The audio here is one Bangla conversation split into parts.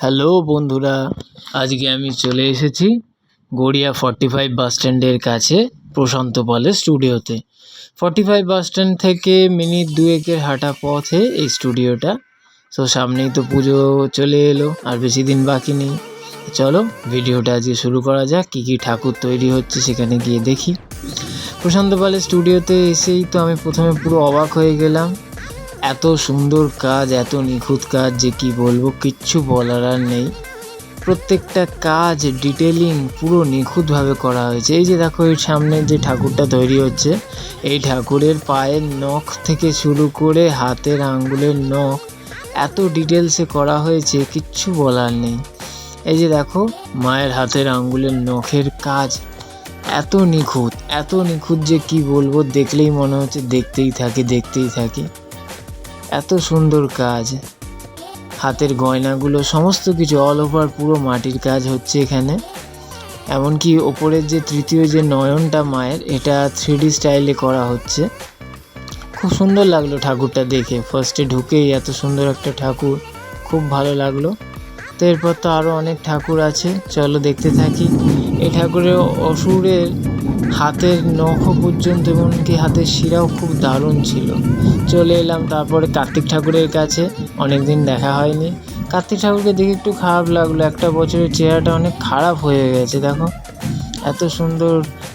হ্যালো বন্ধুরা, আজকে আমি চলে এসেছি গড়িয়া 45 বাস স্ট্যান্ডের কাছে প্রশান্ত পালের স্টুডিওতে। 45 বাস স্ট্যান্ড থেকে মিনিট দুয়েকের হাঁটা পথে এই স্টুডিওটা। তো সামনেই তো পুজো চলে এলো, আর বেশি দিন বাকি নেই। চলো ভিডিওটা আজকে শুরু করা যাক। কী কী ঠাকুর তৈরি হচ্ছে সেখানে গিয়ে দেখি। প্রশান্ত পালের স্টুডিওতে এসেই তো আমি প্রথমে পুরো অবাক হয়ে গেলাম। এত সুন্দর কাজ, এত নিখুঁত কাজ যে কি বলবো, কিচ্ছু বলার আর নেই। প্রত্যেকটা কাজ ডিটেলিং পুরো নিখুঁতভাবে করা হয়েছে। এই যে দেখো, এর সামনে যে ঠাকুরটা তৈরি হচ্ছে, এই ঠাকুরের পায়ের নখ থেকে শুরু করে হাতের আঙ্গুলের নখ এত ডিটেলসে করা হয়েছে, কিচ্ছু বলার নেই। এই যে দেখো, মায়ের হাতের আঙ্গুলের নখের কাজ এত নিখুঁত যে কি বলবো, দেখলেই মনে হচ্ছে দেখতেই থাকি। এত সুন্দর কাজ, হাতের গয়নাগুলো সমস্ত কিছু অল ওভার পুরো মাটির কাজ হচ্ছে এখানে। এমনকি ওপরের যে তৃতীয় যে নয়নটা মায়ের, এটা 3D স্টাইলে করা হচ্ছে। খুব সুন্দর লাগলো ঠাকুরটা দেখে। ফার্স্টে ঢুকেই এত সুন্দর একটা ঠাকুর, খুব ভালো লাগলো। তো এরপর তো আরও অনেক ঠাকুর আছে, চলো দেখতে থাকি। এই ঠাকুরের অসুরের হাতের নখও পর্যন্ত, এমনকি হাতের শিরাও খুব দারুণ ছিল। চলে এলাম তারপরে কার্তিক ঠাকুরের কাছে। অনেক দিন দেখা হয়নি। কার্তিক ঠাকুরকে দেখে একটু খারাপ লাগলো, একটা বছরের চেহারাটা অনেক খারাপ হয়ে গেছে। দেখো, এত সুন্দর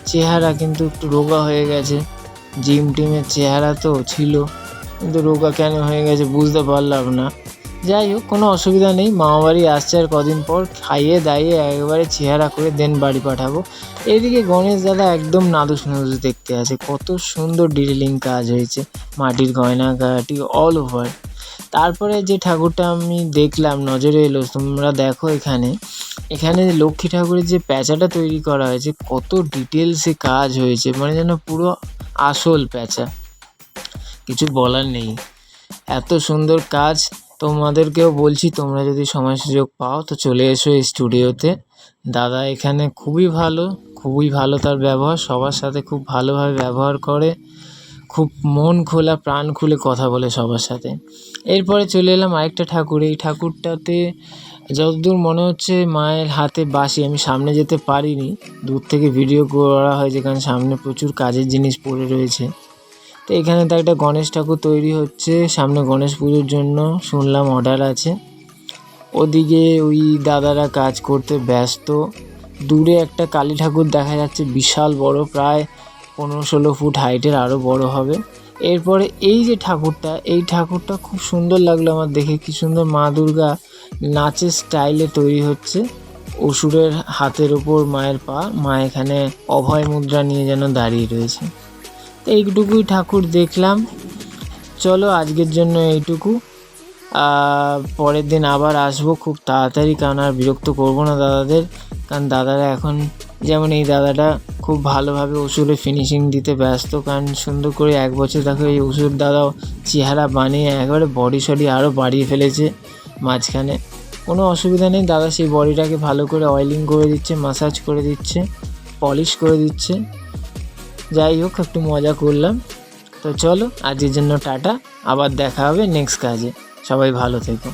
চেহারা কিন্তু একটু রোগা হয়ে গেছে। জিম টিমের চেহারা তো ছিল, কিন্তু রোগা কেন হয়ে গেছে বুঝতে পারলাম না। যাই হোক, কোনো অসুবিধা নেই। মামাবাড়ি আসছে আর কদিন পর, খাইয়ে দাইয়ে একেবারে চেহারা করে দেন বাড়ি পাঠাবো। এদিকে গণেশ দাদা একদম নাদুস দেখতে আছে। কত সুন্দর ডিটেলিং কাজ হয়েছে, মাটির গয়নাগাটি অল ওভার। তারপরে যে ঠাকুরটা আমি দেখলাম, নজরে এলো, তোমরা দেখো এখানে লক্ষ্মী ঠাকুরের যে প্যাঁচাটা তৈরি করা হয়েছে, কত ডিটেলসে কাজ হয়েছে, মানে যেন পুরো আসল প্যাঁচা। কিছু বলার নেই, এত সুন্দর কাজ। তোমাদেরকেও বলছি, তোমরা যদি সময় সুযোগ পাও তো চলে এসো এই স্টুডিওতে। দাদা এখানে খুবই ভালো তার ব্যবহার, সবার সাথে খুব ভালোভাবে ব্যবহার করে, খুব মন খোলা প্রাণ খুলে কথা বলে সবার সাথে। এরপরে চলে এলাম আরেকটা ঠাকুর। এই ঠাকুরটাতে যতদূর মনে হচ্ছে মায়ের হাতে বাঁশি। আমি সামনে যেতে পারিনি, দূর থেকে ভিডিও করা হয়, যেখানে সামনে প্রচুর কাজের জিনিস পড়ে রয়েছে। তো এখানে তো একটা গণেশ ঠাকুর তৈরি হচ্ছে, সামনে গণেশ পুজোর জন্য শুনলাম অর্ডার আছে। ওদিকে ওই দাদারা কাজ করতে ব্যস্ত। দূরে একটা কালী ঠাকুর দেখা যাচ্ছে, বিশাল বড়, প্রায় 15-16 ফুট হাইটের, আরও বড় হবে। এরপরে এই যে ঠাকুরটা, এই ঠাকুরটা খুব সুন্দর লাগলো আমার দেখে। কি সুন্দর মা দুর্গা নাচের স্টাইলে তৈরি হচ্ছে। অসুরের হাতের ওপর মায়ের পা, মা এখানে অভয় মুদ্রা নিয়ে যেন দাঁড়িয়ে রয়েছে। এইটুকুই ঠাকুর দেখলাম। চলো আজকের জন্য এইটুকু। পরের দিন আবার আসবো খুব তাড়াতাড়ি, কারণ আর বিরক্ত করবো না দাদাদের। কারণ দাদারা এখন, যেমন এই দাদাটা খুব ভালোভাবে অসুরের ফিনিশিং দিতে ব্যস্ত। কারণ সুন্দর করে 1 বছর দেখো, এই অসুর দাদাও চেহারা বানিয়ে একেবারে বডি সডি আরও বাড়িয়ে ফেলেছে মাঝখানে। কোনো অসুবিধা নেই, দাদা সেই বডিটাকে ভালো করে অয়েলিং করে দিচ্ছে, মাসাজ করে দিচ্ছে, পলিশ করে দিচ্ছে। যাই হোক, একটু মজা করলাম। তো চলো আজকের জন্য টাটা, আবার দেখা হবে নেক্সট কাজে। সবাই ভালো থেকো।